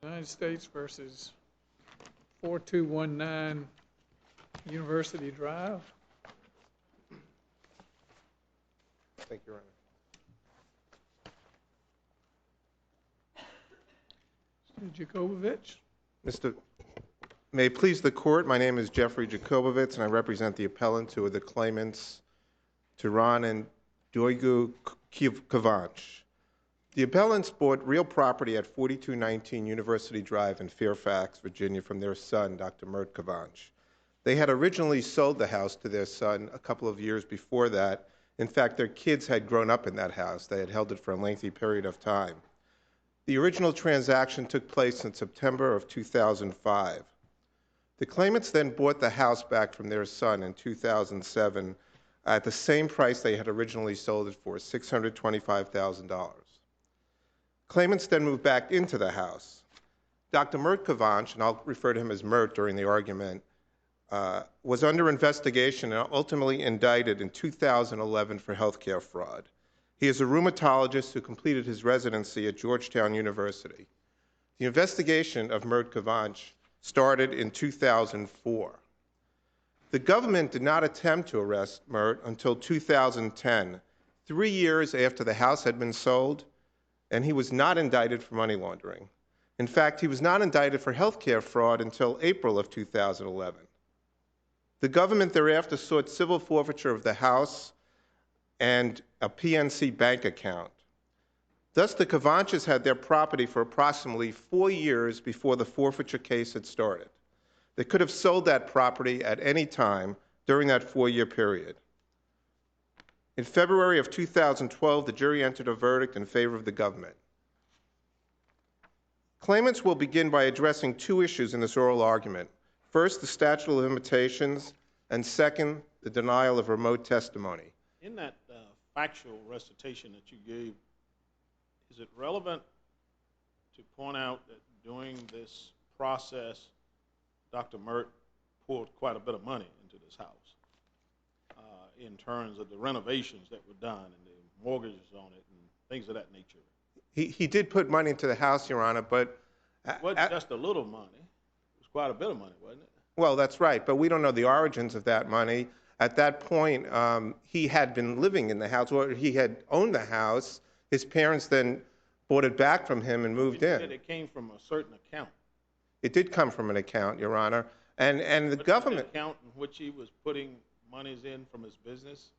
United States versus 4219 University Drive. Thank you, Your Honor. Mr. Jacobovich. May it please the court, my name is Jeffrey Jacobovitz, and I represent the appellants who are the claimants Tehran and Doigu Kavanch. The appellants bought real property at 4219 University Drive in Fairfax, Virginia, from their son, Dr. Mert Kavanch. They had originally sold the house to their son a couple of years before that. In fact, their kids had grown up in that house. They had held it for a lengthy period of time. The original transaction took place in September of 2005. The claimants then bought the house back from their son in 2007 at the same price they had originally sold it for, $625,000. Claimants then moved back into the house. Dr. Mert Kavanch, and I'll refer to him as Mert during the argument, was under investigation and ultimately indicted in 2011 for healthcare fraud. He is a rheumatologist who completed his residency at Georgetown University. The investigation of Mert Kavanch started in 2004. The government did not attempt to arrest Mert until 2010, 3 years after the house had been sold, and he was not indicted for money laundering. In fact, he was not indicted for healthcare fraud until April of 2011. The government thereafter sought civil forfeiture of the house and a PNC bank account. Thus, the Kavanches had their property for approximately 4 years before the forfeiture case had started. They could have sold that property at any time during that 4-year period. In February of 2012, the jury entered a verdict in favor of the government. Claimants will begin by addressing two issues in this oral argument. First, the statute of limitations, and second, the denial of remote testimony. In that factual recitation that you gave, is it relevant to point out that during this process, Dr. Mert poured quite a bit of money into this house in terms of the renovations that were done and the mortgages on it and things of that nature? He did put money into the house, Your Honor, but... It wasn't just a little money. It was quite a bit of money, wasn't it? Well, that's right, but we don't know the origins of that money. At that point, he had been living in the house, or he had owned the house. His parents then bought it back from him and moved in. Said it came from a certain account. It did come from an account, Your Honor, and the government... The account in which he was putting monies in from his business?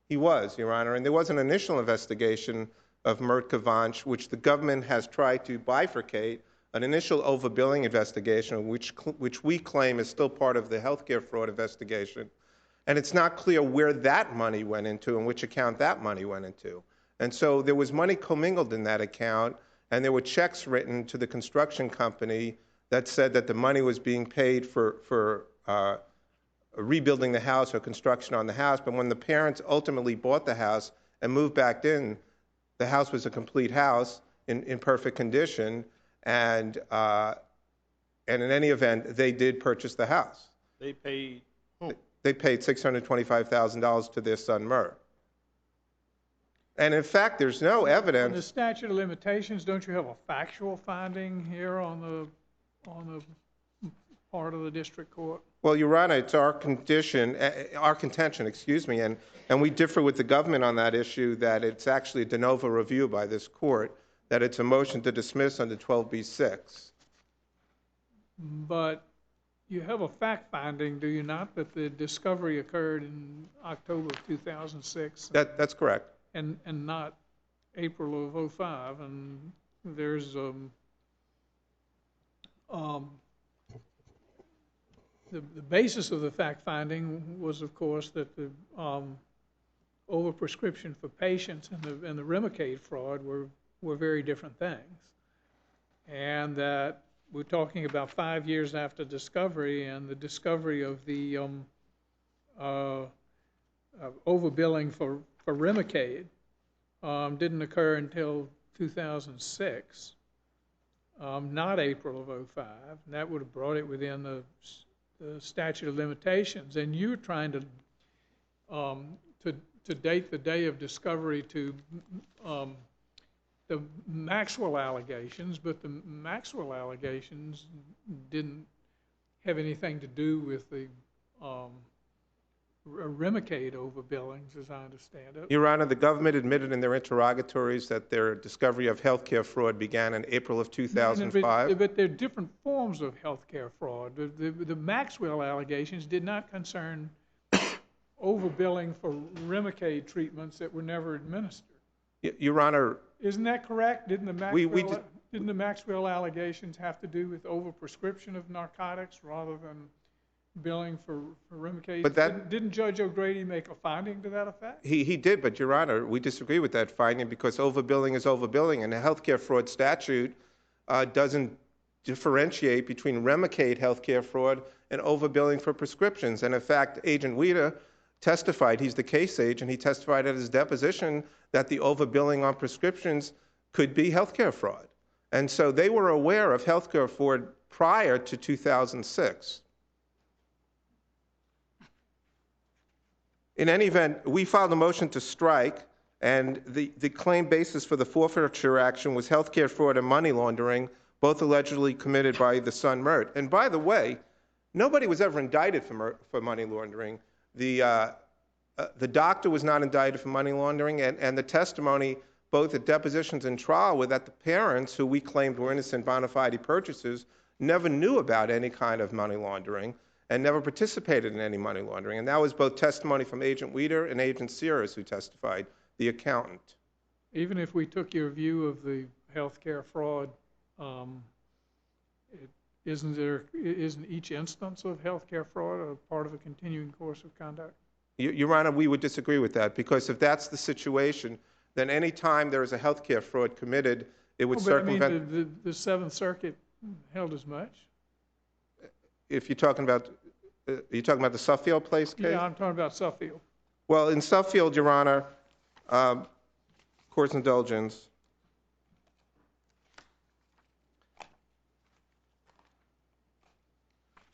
He was, Your Honor, and there was an initial investigation of Mert Kavanch, which the government has tried to bifurcate, an initial overbilling investigation, which we claim is still part of the healthcare fraud investigation. And it's not clear where that money went into and which account that money went into. And so there was money commingled in that account, and there were checks written to the construction company that said that the money was being paid for rebuilding the house or construction on the house. But when the parents ultimately bought the house and moved back in, the house was a complete house in perfect condition, and in any event, they did purchase the house. They paid whom? They paid $625,000 to their son, Mert. And in fact, there's no evidence. On the statute of limitations, don't you have a factual finding here on the part of the district court? Well, Your Honor, it's our contention, and we differ with the government on that issue, that it's actually a de novo review by this court, that it's a motion to dismiss under 12b-6. But you have a fact finding, do you not, that the discovery occurred in October of 2006? That's correct. And not April of 2005. And there's the basis of the fact finding was, of course, that the overprescription for patients and the Remicade fraud were very different things, and that we're talking about 5 years after discovery, and the discovery of the overbilling for Remicade didn't occur until 2006, not April of 2005. And that would have brought it within the statute of limitations. And you're trying to date the day of discovery to the Maxwell allegations, but the Maxwell allegations didn't have anything to do with the Remicade overbillings, as I understand it. Your Honor, the government admitted in their interrogatories that their discovery of healthcare fraud began in April of 2005. But there are different forms of healthcare fraud. The Maxwell allegations did not concern overbilling for Remicade treatments that were never administered. Your Honor, isn't that correct? Didn't the Maxwell allegations have to do with overprescription of narcotics rather than billing for Remicade? But didn't Judge O'Grady make a finding to that effect? He did, but Your Honor, we disagree with that finding because overbilling is overbilling, and the healthcare fraud statute doesn't differentiate between Remicade healthcare fraud and overbilling for prescriptions. And in fact, Agent Weeder testified, he's the case agent, he testified at his deposition that the overbilling on prescriptions could be healthcare fraud. And so they were aware of healthcare fraud prior to 2006. In any event, we filed a motion to strike, and the claim basis for the forfeiture action was healthcare fraud and money laundering, both allegedly committed by the son Mert. And by the way, nobody was ever indicted for money laundering. The doctor was not indicted for money laundering, and the testimony, both at depositions and trial, were that the parents, who we claimed were innocent bona fide purchasers, never knew about any kind of money laundering and never participated in any money laundering. And that was both testimony from Agent Weeder and Agent Sears, who testified, the accountant. Even if we took your view of the healthcare fraud, isn't each instance of healthcare fraud a part of a continuing course of conduct? Your Honor, we would disagree with that, because if that's the situation, then any time there is a healthcare fraud committed, it would circumvent... the Seventh Circuit held as much. If you're talking about, are you talking about the Suffield Place case? Yeah, I'm talking about Suffield. Well, in Suffield, Your Honor, court's indulgence,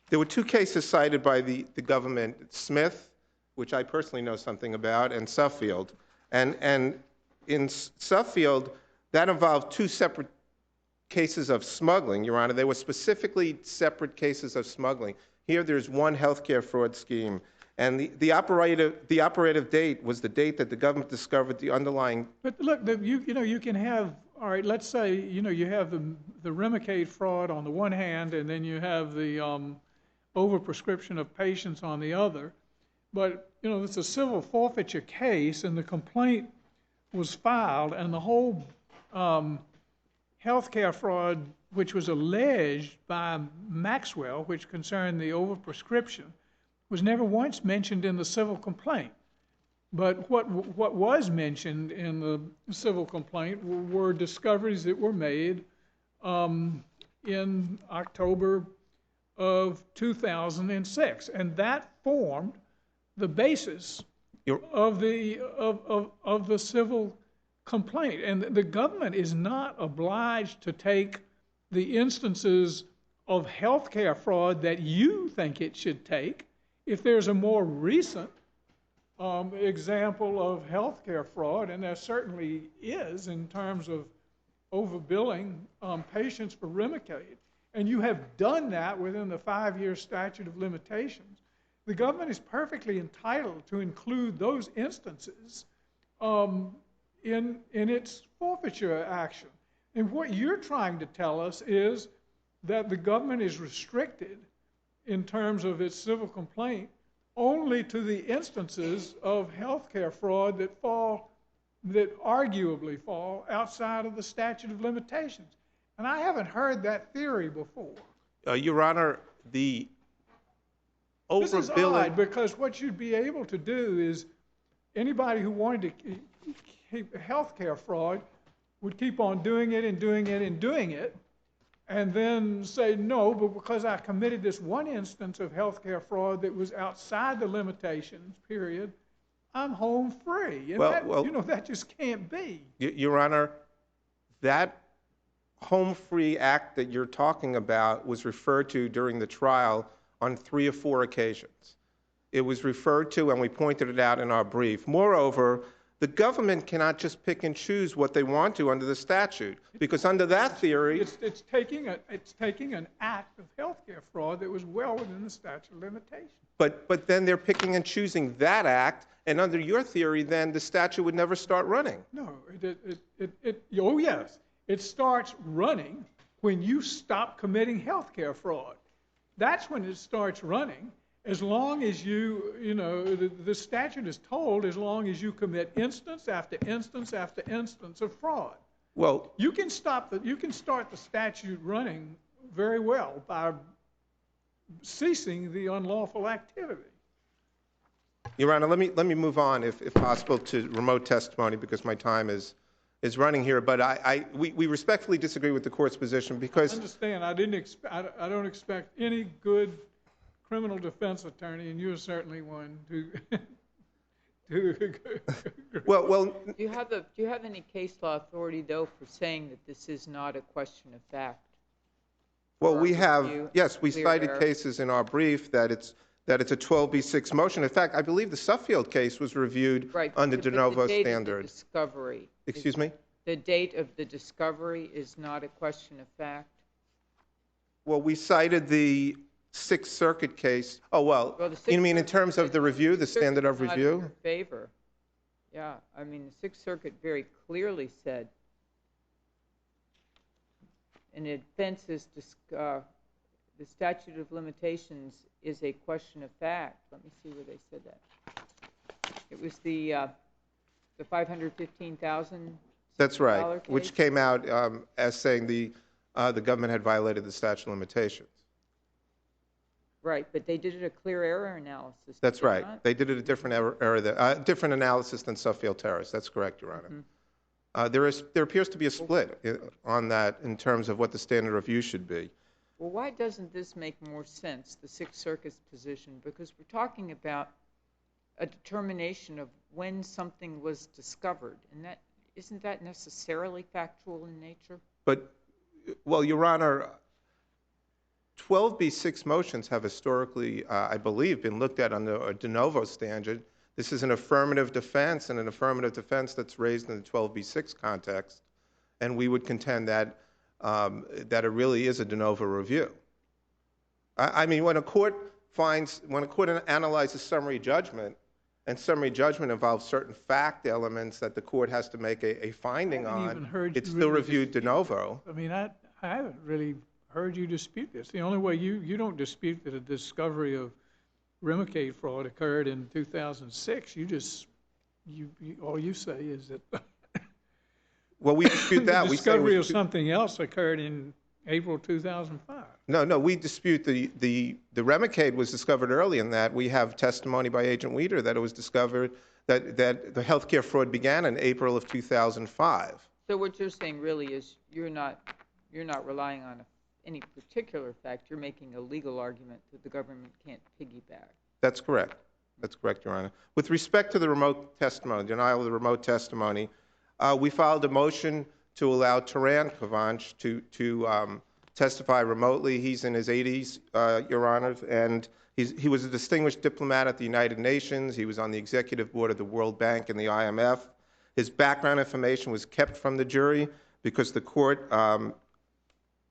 there were two cases cited by the government, Smith, which I personally know something about, and Suffield. And in Suffield, that involved two separate cases of smuggling, Your Honor. They were specifically separate cases of smuggling. Here, there's one healthcare fraud scheme. And the operative date was the date that the government discovered the underlying... But look, you can have, all right, let's say, you have the Remicade fraud on the one hand, and then you have the overprescription of patients on the other. But, it's a civil forfeiture case, and the complaint was filed, and the whole healthcare fraud, which was alleged by Maxwell, which concerned the overprescription, was never once mentioned in the civil complaint. But what was mentioned in the civil complaint were discoveries that were made in October of 2006, and that formed the basis of the civil complaint. And the government is not obliged to take the instances of healthcare fraud that you think it should take. If there's a more recent example of healthcare fraud, and there certainly is in terms of overbilling patients for Remicade, and you have done that within the 5-year statute of limitations, the government is perfectly entitled to include those instances in its forfeiture action. And what you're trying to tell us is that the government is restricted in terms of its civil complaint only to the instances of healthcare fraud that arguably fall outside of the statute of limitations. And I haven't heard that theory before. Your Honor, the overbilling... This is odd, because what you'd be able to do is anybody who wanted to keep healthcare fraud would keep on doing it and doing it and doing it, and then say, no, but because I committed this one instance of healthcare fraud that was outside the limitations period, I'm home free. And that just can't be. Your Honor, that home free act that you're talking about was referred to during the trial on 3 or 4 occasions. It was referred to, and we pointed it out in our brief. Moreover, The government cannot just pick and choose what they want to under the statute, because under that theory, It's taking an act of healthcare fraud that was well within the statute of limitations. but then they're picking and choosing that act, and under your theory, then the statute would never start running. No, oh yes, it starts running when you stop committing healthcare fraud. That's when it starts running. As long as the statute is told, as long as you commit instance after instance after instance of fraud. Well, You can start the statute running very well by ceasing the unlawful activity. Your Honor, let me move on, if possible, to remote testimony, because my time is running here. But we respectfully disagree with the court's position, because I understand. I don't expect any good criminal defense attorney, and you're certainly one, to well, Do you have any case law authority, though, for saying that this is not a question of fact? well, we have, review, yes, we clear cited error. cases in our brief that it's a 12b6 motion. In fact, I believe the Suffield case was reviewed Right. under but de novo the date standard. Of the discovery. Excuse me? The date of the discovery is not a question of fact. Well, we cited the Sixth Circuit case. Oh, well, Well, the you Sixth mean in Circuit terms of said the review, the Circuit standard of is not in review? your favor. Yeah, I mean, the Sixth Circuit very clearly said an offense is the statute of limitations is a question of fact. Let me see where they said that. It was the $515,000. That's right, case? which came out as saying the government had violated the statute of limitations. Right, but they did it a clear error analysis. That's did they right. not? They did it a different different analysis than Suffield Terrace. That's correct, Your Honor. There appears to be a split on that in terms of what the standard of review should be. Well, why doesn't this make more sense, the Sixth Circuit's position? Because we're talking about a determination of when something was discovered, and that isn't that necessarily factual in nature? But, well, Your Honor, 12b6 motions have historically, I believe, been looked at under a de novo standard. This is an affirmative defense, and an affirmative defense that's raised in the 12b6 context, and we would contend that that it really is a de novo review. I mean, when a court analyzes summary judgment, and summary judgment involves certain fact elements that the court has to make a finding I haven't even on, heard it's you still really reviewed de novo. I mean, I haven't really heard you dispute this. The only way you don't dispute that a discovery of Remicade fraud occurred in 2006. All you say is that Well, we dispute that. the We say discovery of something else occurred in April 2005. No, we dispute the Remicade was discovered early in that. We have testimony by Agent Weeder that it was discovered that the healthcare fraud began in April of 2005. So what you're saying really is you're not relying on any particular fact. You're making a legal argument that the government can't piggyback. That's correct. That's correct, Your Honor. With respect to the remote testimony, denial of the remote testimony, we filed a motion to allow Taran Kavanch to testify remotely. He's in his 80s, Your Honor, and he was a distinguished diplomat at the United Nations. He was on the executive board of the World Bank and the IMF. His background information was kept from the jury because the court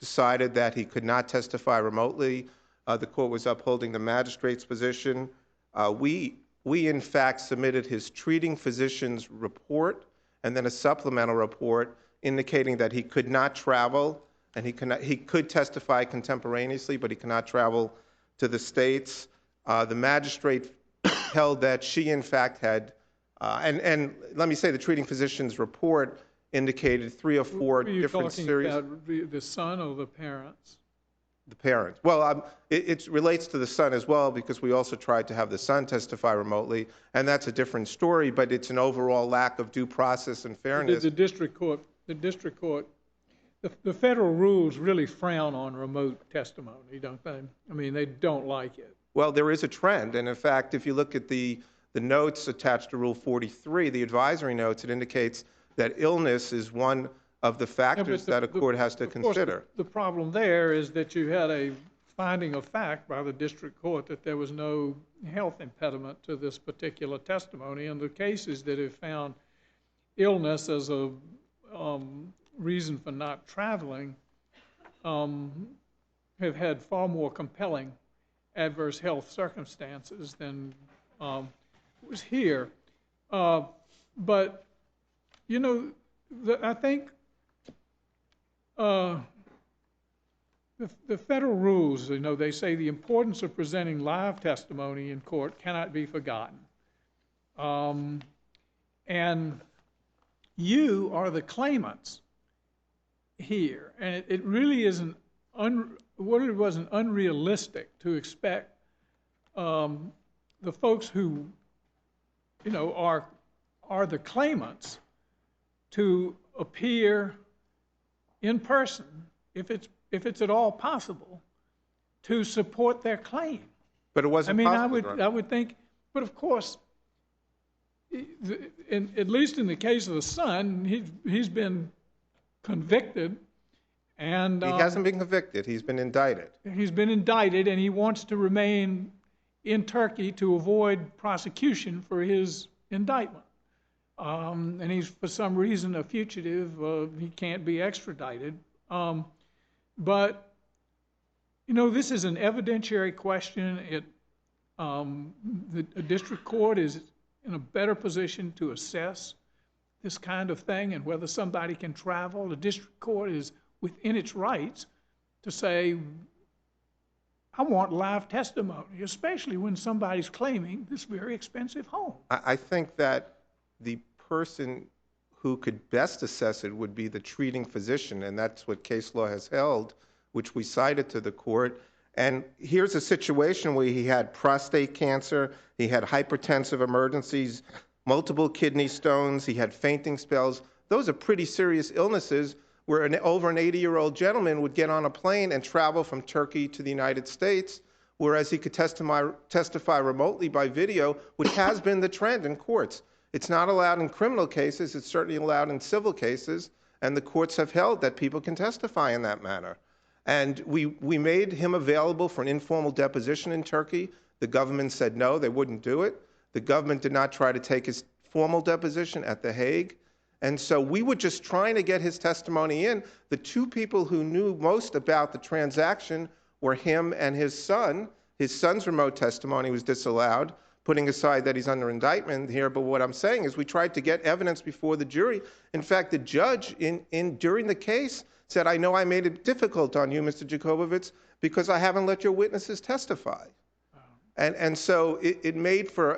decided that he could not testify remotely. The court was upholding the magistrate's position. We in fact submitted his treating physician's report and then a supplemental report indicating that he could not travel and he could testify contemporaneously, but he cannot travel to the States. The magistrate held that she in fact had, and let me say the treating physician's report indicated 3 or 4 different series. Are you talking about the son or the parents? The parents. Well, it relates to the son as well because we also tried to have the son testify remotely, and that's a different story, but it's an overall lack of due process and fairness. The district court, the federal rules really frown on remote testimony, don't they? I mean, they don't like it. Well, there is a trend, and in fact, if you look at the notes attached to Rule 43, the advisory notes, it indicates that illness is one of the factors that a court has to consider. The problem there is that you had a finding of fact by the district court that there was no health impediment to this particular testimony, and the cases that have found illness as a reason for not traveling have had far more compelling adverse health circumstances than was here. But, you know, I think the federal rules, you know, they say the importance of presenting live testimony in court cannot be forgotten. And you are the claimants here, and it really isn't, it wasn't unrealistic to expect the folks who, you know, are the claimants to appear in person, if it's at all possible, to support their claim. But it wasn't possible. I would think, but of course, at least in the case of the son, he's been convicted, and he hasn't been convicted. He's been indicted. He's been indicted, and he wants to remain in Turkey to avoid prosecution for his indictment. And he's, for some reason, a fugitive. He can't be extradited. But, you know, this is an evidentiary question. The district court is in a better position to assess this kind of thing and whether somebody can travel. The district court is within its rights to say, I want live testimony, especially when somebody's claiming this very expensive home. I think that the person who could best assess it would be the treating physician, and that's what case law has held, which we cited to the court. And here's a situation where he had prostate cancer, he had hypertensive emergencies, multiple kidney stones, he had fainting spells. Those are pretty serious illnesses where over an 80-year-old gentleman would get on a plane and travel from Turkey to the United States, whereas he could testify remotely by video, which has been the trend in courts. It's not allowed in criminal cases. It's certainly allowed in civil cases, and the courts have held that people can testify in that manner. And we made him available for an informal deposition in Turkey. The government said no, they wouldn't do it. The government did not try to take his formal deposition at The Hague. And so we were just trying to get his testimony in. The two people who knew most about the transaction were him and his son. His son's remote testimony was disallowed, putting aside that he's under indictment here. But what I'm saying is we tried to get evidence before the jury. In fact, the judge during the case said, I know I made it difficult on you, Mr. Jacobowitz, because I haven't let your witnesses testify. And so it made for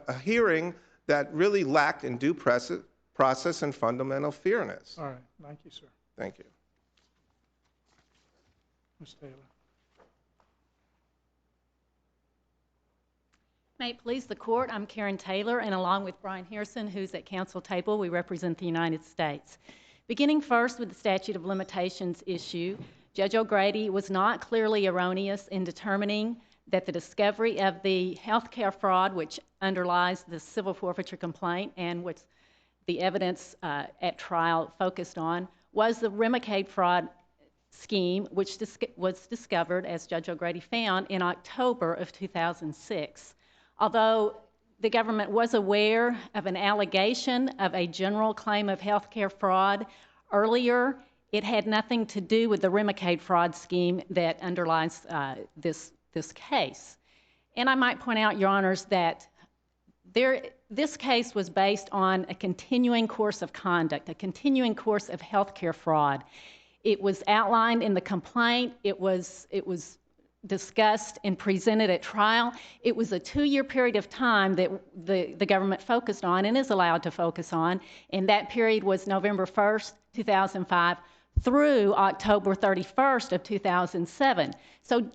a hearing that really lacked in due process and fundamental fairness. All right. Thank you, sir. Thank you. Ms. Taylor. May it please the court, I'm Karen Taylor, and along with Brian Harrison, who's at council table, we represent the United States. Beginning first with the statute of limitations issue, Judge O'Grady was not clearly erroneous in determining that the discovery of the healthcare fraud, which underlies the civil forfeiture complaint and which the evidence at trial focused on, was the Remicade fraud scheme, which was discovered, as Judge O'Grady found, in October of 2006. Although the government was aware of an allegation of a general claim of healthcare fraud earlier, it had nothing to do with the Remicade fraud scheme that underlies this case. And I might point out, Your Honors, that this case was based on a continuing course of conduct, a continuing course of healthcare fraud. It was outlined in the complaint. It was discussed and presented at trial. It was a 2-year period of time that the government focused on and is allowed to focus on, and that period was November 1st, 2005 through October 31st of 2007. So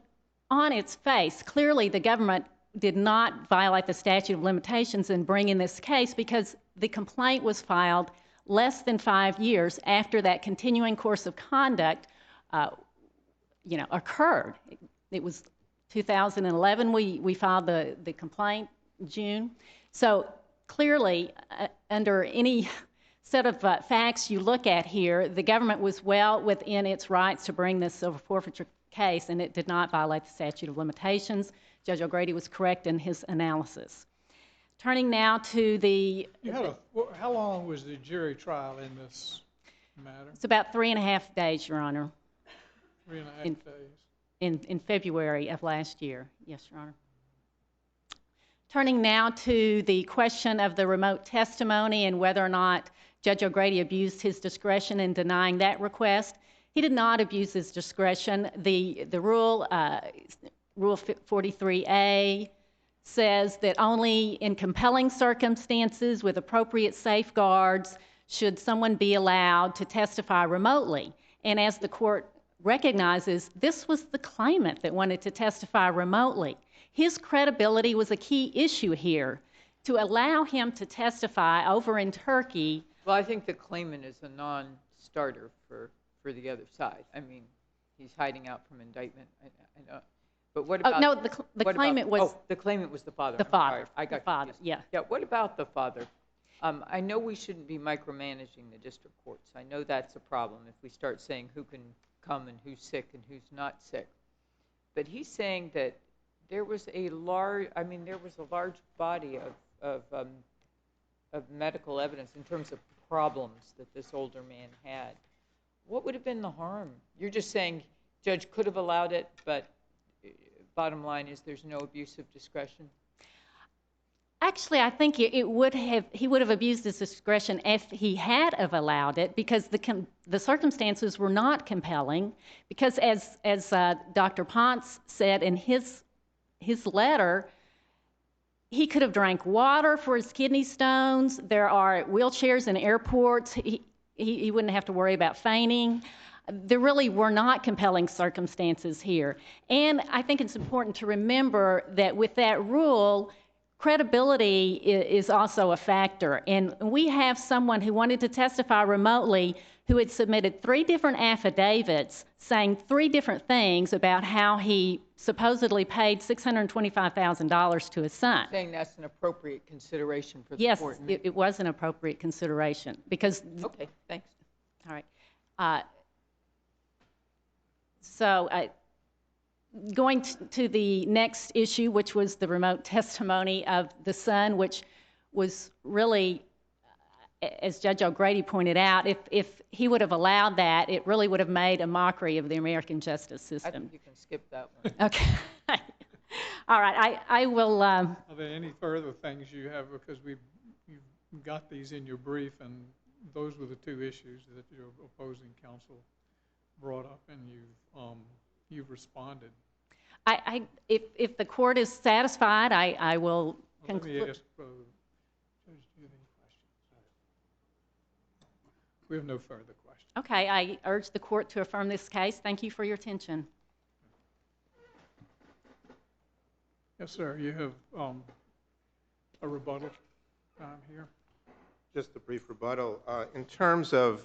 on its face, clearly the government did not violate the statute of limitations in bringing this case because the complaint was filed less than 5 years after that continuing course of conduct occurred. It was 2011 we filed the complaint, June. So clearly, under any set of facts you look at here, the government was well within its rights to bring this civil forfeiture case, and it did not violate the statute of limitations. Judge O'Grady was correct in his analysis. Turning now to the, How long was the jury trial in this matter? it's about 3.5 days, Your Honor, 3.5 days. in February of last year. Yes, Your Honor. Turning now to the question of the remote testimony and whether or not Judge O'Grady abused his discretion in denying that request. He did not abuse his discretion. The rule 43A says that only in compelling circumstances with appropriate safeguards should someone be allowed to testify remotely. And as the court recognizes, this was the claimant that wanted to testify remotely. His credibility was a key issue here. To allow him to testify over in Turkey. Well, I think the claimant is a non-starter for the other side. I mean, he's hiding out from indictment. I know. But what about... no, the claimant was... Oh, the claimant was the father. The father. I got the father, confused. yeah. Yeah, what about the father? I know we shouldn't be micromanaging the district courts. I know that's a problem if we start saying who can come and who's sick and who's not sick. But he's saying that there was a large body of medical evidence in terms of problems that this older man had. What would have been the harm? You're just saying judge could have allowed it, but bottom line is there's no abuse of discretion? Actually, I think he would have abused his discretion if he had have allowed it, because the circumstances were not compelling. Because as Dr. Ponce said in his letter, he could have drank water for his kidney stones. There are wheelchairs in airports. He wouldn't have to worry about fainting. There really were not compelling circumstances here. And I think it's important to remember that with that rule, credibility is also a factor. And we have someone who wanted to testify remotely who had submitted 3 different affidavits saying 3 different things about how he supposedly paid $625,000 to his son. Saying that's an appropriate consideration for the yes, court. Yes, it was an appropriate consideration because... Okay, thanks. All right. So going to the next issue, which was the remote testimony of the son, which was really, as Judge O'Grady pointed out, if he would have allowed that, it really would have made a mockery of the American justice system. I think you can skip that one. Okay. All right. I will... Are there any further things you have? Because you've got these in your brief, and those were the 2 issues that your opposing counsel brought up, and you've responded. If the court is satisfied, I will conclude. Let me ask, Judge, do you have any questions? We have no further questions. Okay, I urge the court to affirm this case. Thank you for your attention. Yes, sir. You have a rebuttal time here. Just a brief rebuttal. In terms of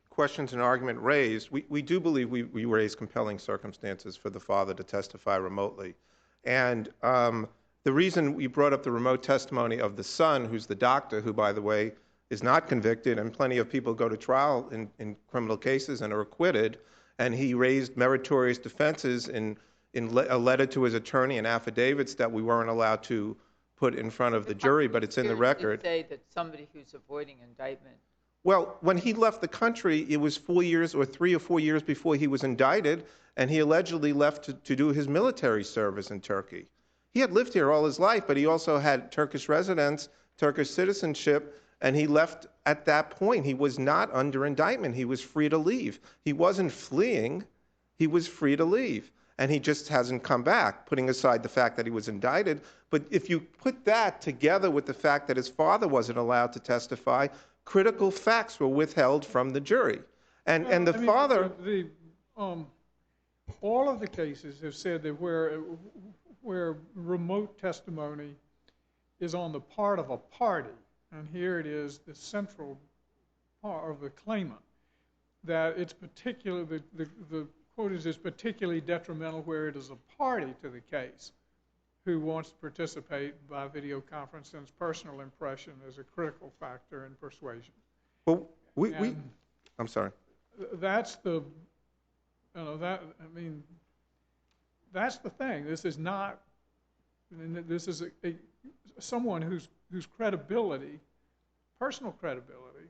questions and argument raised, we do believe we raise compelling circumstances for the father to testify remotely. And the reason we brought up the remote testimony of the son, who's the doctor, who, by the way, is not convicted, and plenty of people go to trial in criminal cases and are acquitted, and he raised meritorious defenses in a letter to his attorney and affidavits that we weren't allowed to put in front of the jury, but it's in the record. You say that somebody who's avoiding indictment... Well, when he left the country, it was 4 years or 3 or 4 years before he was indicted, and he allegedly left to do his military service in Turkey. He had lived here all his life, but he also had Turkish residence, Turkish citizenship, and he left at that point. He was not under indictment. He was free to leave. He wasn't fleeing. He was free to leave. And he just hasn't come back, putting aside the fact that he was indicted. But if you put that together with the fact that his father wasn't allowed to testify, critical facts were withheld from the jury. And the father... all of the cases have said that where remote testimony is on the part of a party, and here it is the central part of the claimant, that it's particularly, the quote is, it's particularly detrimental where it is a party to the case who wants to participate by video conference, and his personal impression is a critical factor in persuasion. Well, I'm sorry. That's the, that's the thing. This is not, this is someone whose credibility, personal credibility,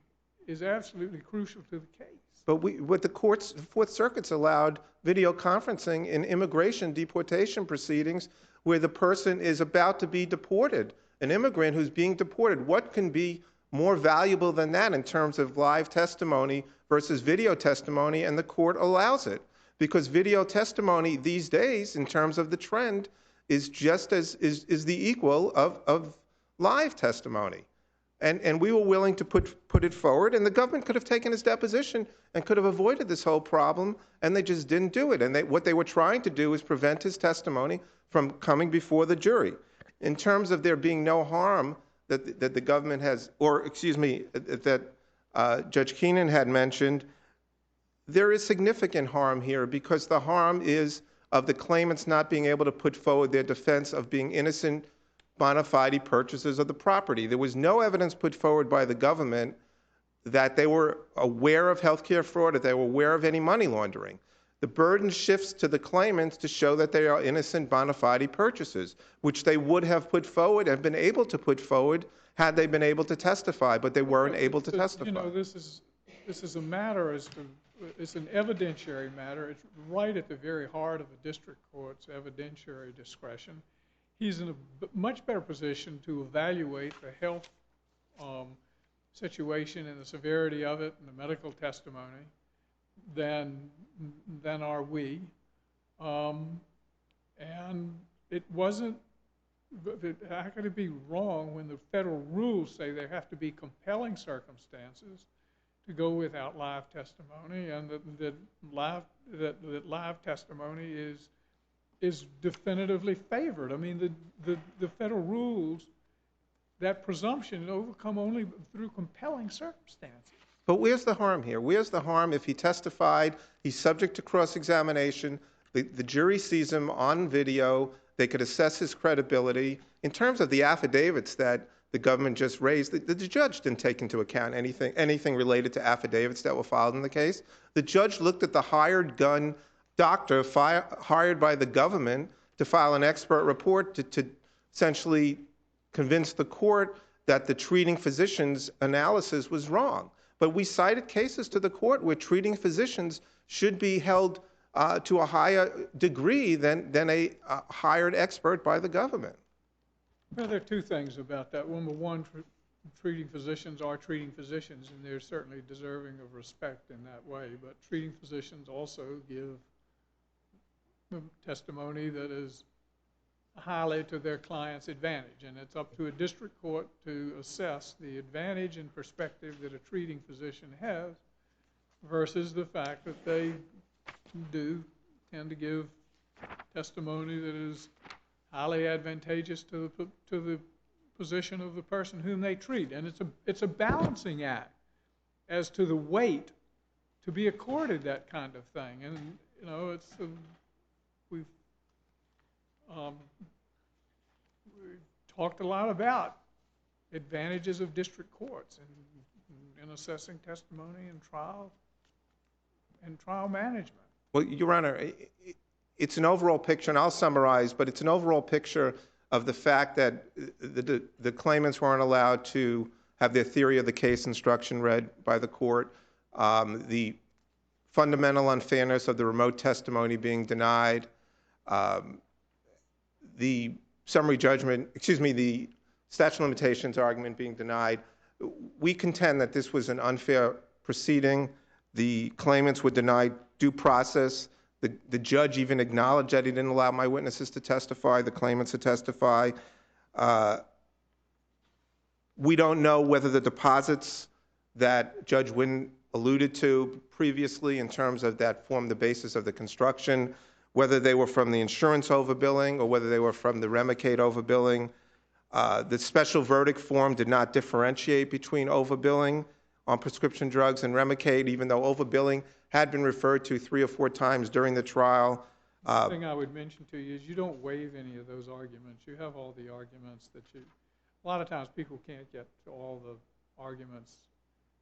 is absolutely crucial to the case. But the courts, Fourth Circuit's allowed video conferencing in immigration deportation proceedings where the person is about to be deported, an immigrant who's being deported. What can be more valuable than that in terms of live testimony versus video testimony? And the court allows it because video testimony these days, in terms of the trend, is just as is the equal of live testimony. And we were willing to put it forward, and the government could have taken his deposition and could have avoided this whole problem, and they just didn't do it. And what they were trying to do is prevent his testimony from coming before the jury. In terms of there being no harm that the government has, or excuse me, that Judge Keenan had mentioned, there is significant harm here because the harm is of the claimants not being able to put forward their defense of being innocent bona fide purchasers of the property. There was no evidence put forward by the government that they were aware of healthcare fraud, that they were aware of any money laundering. The burden shifts to the claimants to show that they are innocent bona fide purchasers, which they would have put forward and been able to put forward had they been able to testify, but they weren't able to testify. You know, this is a matter it's an evidentiary matter. It's right at the very heart of the district court's evidentiary discretion. He's in a much better position to evaluate the health situation and the severity of it and the medical testimony than are we. And it wasn't, how could it be wrong when the federal rules say there have to be compelling circumstances to go without live testimony, and that live testimony is definitively favored. I mean, the federal rules, that presumption is overcome only through compelling circumstances. But where's the harm here? Where's the harm if he testified, he's subject to cross-examination, the jury sees him on video, they could assess his credibility. In terms of the affidavits that the government just raised, the judge didn't take into account anything related to affidavits that were filed in the case. The judge looked at the hired gun doctor hired by the government to file an expert report to essentially convince the court that the treating physician's analysis was wrong. But we cited cases to the court where treating physicians should be held to a higher degree than a hired expert by the government. Well, there are two things about that. Number one, treating physicians are treating physicians, and they're certainly deserving of respect in that way. But treating physicians also give testimony that is highly to their client's advantage, and it's up to a district court to assess the advantage and perspective that a treating physician has versus the fact that they do tend to give testimony that is highly advantageous to the position of the person whom they treat. And it's a balancing act as to the weight to be accorded that kind of thing. And you know, we've talked a lot about advantages of district courts in assessing testimony and trial management. Well, Your Honor, it's an overall picture, and I'll summarize, but it's an overall picture of the fact that the claimants weren't allowed to have their theory of the case instruction read by the court, the fundamental unfairness of the remote testimony being denied, the the statute of limitations argument being denied. We contend that this was an unfair proceeding. The claimants were denied due process. The judge even acknowledged that he didn't allow my witnesses to testify, the claimants to testify. We don't know whether the deposits that Judge Wynn alluded to previously in terms of that formed the basis of the construction, whether they were from the insurance overbilling or whether they were from the Remicade overbilling. The special verdict form did not differentiate between overbilling on prescription drugs and Remicade, even though overbilling had been referred to 3 or 4 times during the trial. The thing I would mention to you is you don't waive any of those arguments. You have all the arguments that a lot of times people can't get to all the arguments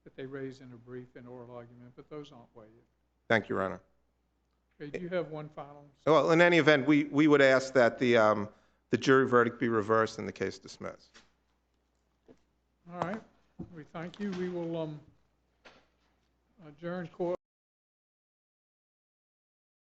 that they raise in a brief and oral argument, but those aren't waived. Thank you, Your Honor. Okay, do you have one final? Well, in any event, we would ask that the the jury verdict be reversed and the case dismissed. All right, we thank you. We will adjourn court.